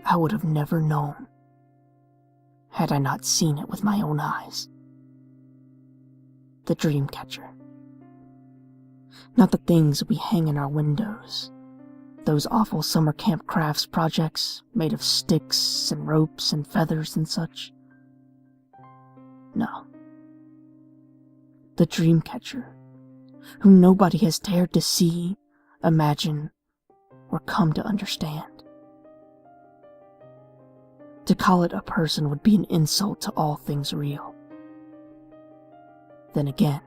I would have never known had I not seen it with my own eyes. The Dreamcatcher. Not the things we hang in our windows. Those awful summer camp crafts projects made of sticks and ropes and feathers and such. No. The Dreamcatcher, whom nobody has dared to see, imagine, or come to understand. To call it a person would be an insult to all things real. Then again,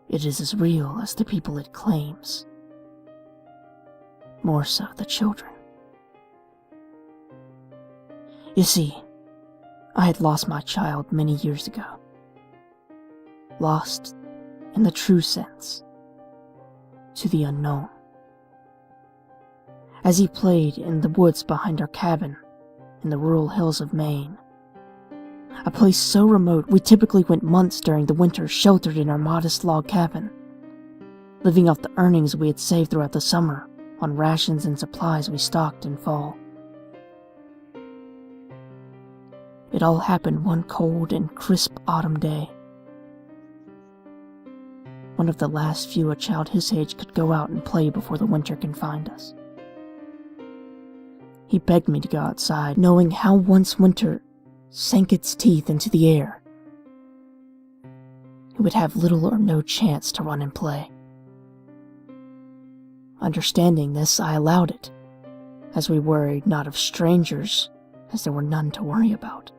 it is as real as the people it claims. More so the children. You see, I had lost my child many years ago. Lost, in the true sense, to the unknown. As he played in the woods behind our cabin in the rural hills of Maine, a place so remote we typically went months during the winter sheltered in our modest log cabin, living off the earnings we had saved throughout the summer on rations and supplies we stocked in fall. It all happened one cold and crisp autumn day. One of the last few a child his age could go out and play before the winter confined us. He begged me to go outside, knowing how once winter sank its teeth into the air, he would have little or no chance to run and play. Understanding this, I allowed it, as we worried not of strangers, as there were none to worry about.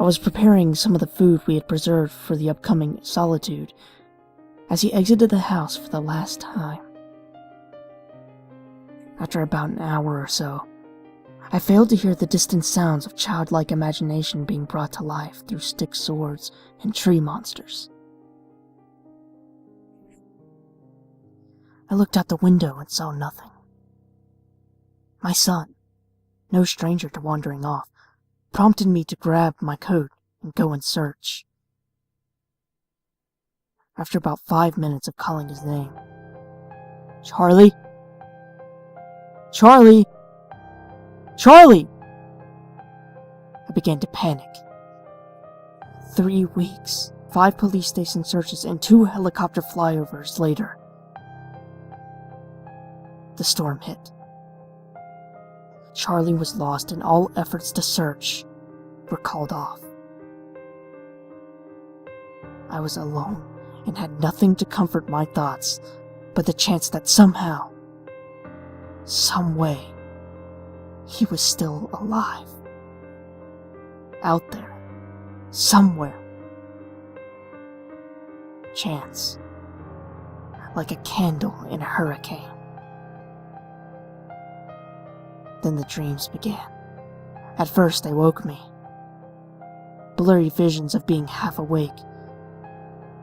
I was preparing some of the food we had preserved for the upcoming solitude, as he exited the house for the last time. After about an hour or so, I failed to hear the distant sounds of childlike imagination being brought to life through stick swords and tree monsters. I looked out the window and saw nothing. My son, no stranger to wandering off, prompted me to grab my coat and go in search. After about 5 minutes of calling his name, "Charlie? Charlie! Charlie!" I began to panic. 3 weeks, 5 police station searches, and 2 helicopter flyovers later, the storm hit. Charlie was lost and all efforts to search were called off. I was alone and had nothing to comfort my thoughts but the chance that somehow, some way, he was still alive. Out there, somewhere. Chance, like a candle in a hurricane. Then the dreams began. At first they woke me. Blurry visions of being half awake.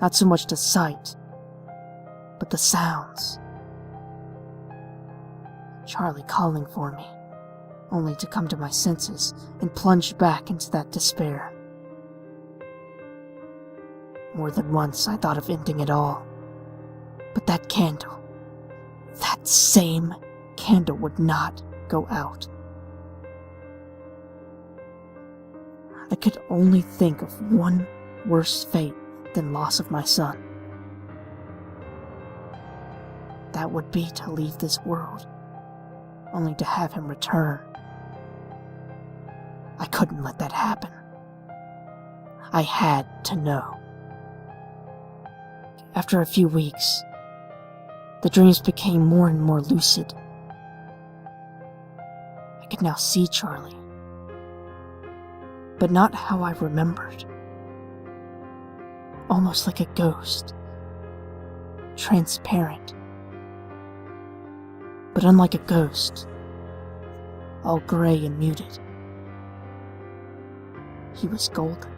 Not so much the sight, but the sounds. Charlie calling for me, only to come to my senses and plunge back into that despair. More than once I thought of ending it all. But that candle, that same candle would not go out. I could only think of one worse fate than loss of my son. That would be to leave this world, only to have him return. I couldn't let that happen. I had to know. After a few weeks, the dreams became more and more lucid. I could now see Charlie, but not how I remembered. Almost like a ghost, transparent. But unlike a ghost, all gray and muted. He was golden,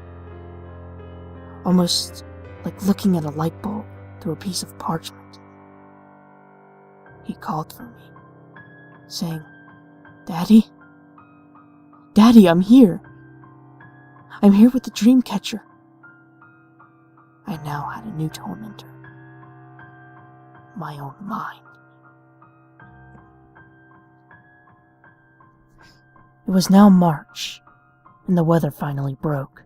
almost like looking at a light bulb through a piece of parchment. He called for me, saying, "Daddy? Daddy, I'm here. I'm here with the Dreamcatcher." I now had a new tormentor. My own mind. It was now March, and the weather finally broke.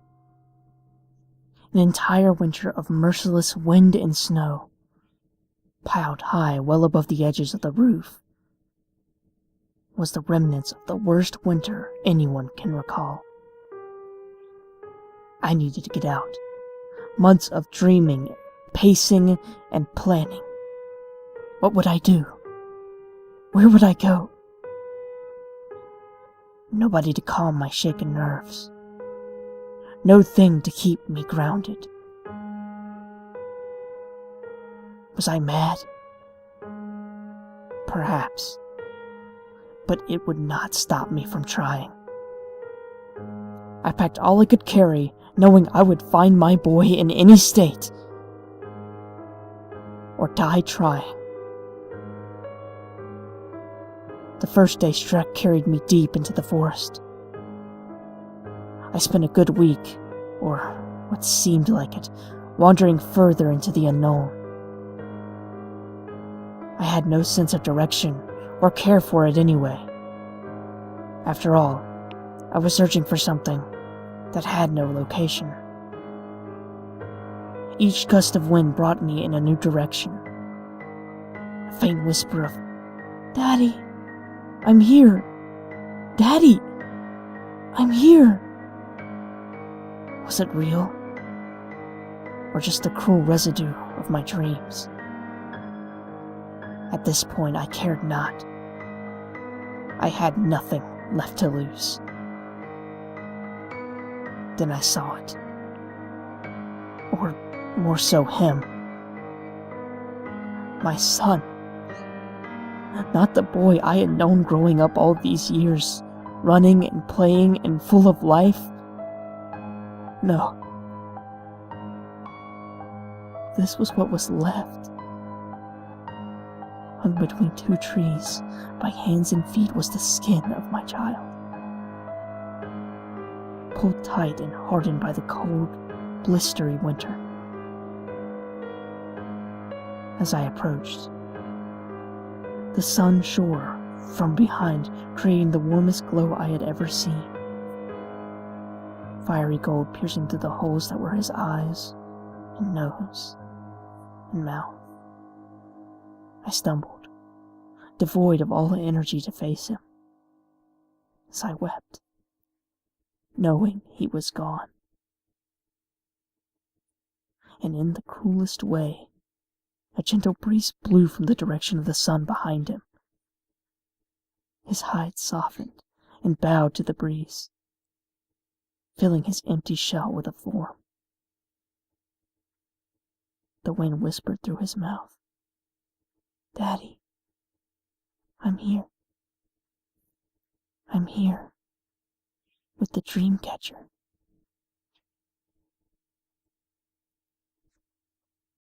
An entire winter of merciless wind and snow, piled high well above the edges of the roof, was the remnants of the worst winter anyone can recall. I needed to get out. Months of dreaming, pacing, and planning. What would I do? Where would I go? Nobody to calm my shaken nerves. No thing to keep me grounded. Was I mad? Perhaps. But it would not stop me from trying. I packed all I could carry, knowing I would find my boy in any state, or die trying. The first day's trek carried me deep into the forest. I spent a good week, or what seemed like it, wandering further into the unknown. I had no sense of direction, or care for it anyway. After all, I was searching for something that had no location. Each gust of wind brought me in a new direction. A faint whisper of, "Daddy, I'm here! Daddy, I'm here!" Was it real? Or just the cruel residue of my dreams? At this point, I cared not. I had nothing left to lose. Then I saw it. Or more so him. My son. Not the boy I had known growing up all these years, running and playing and full of life. No. This was what was left. Hung between two trees, by hands and feet, was the skin of my child. Pulled tight and hardened by the cold, blistery winter. As I approached, the sun shone from behind, creating the warmest glow I had ever seen. Fiery gold piercing through the holes that were his eyes, and nose, and mouth. I stumbled, devoid of all energy to face him, as I wept, knowing he was gone. And in the coolest way, a gentle breeze blew from the direction of the sun behind him. His hide softened and bowed to the breeze, filling his empty shell with a form. The wind whispered through his mouth, "Daddy, I'm here. I'm here with the Dreamcatcher."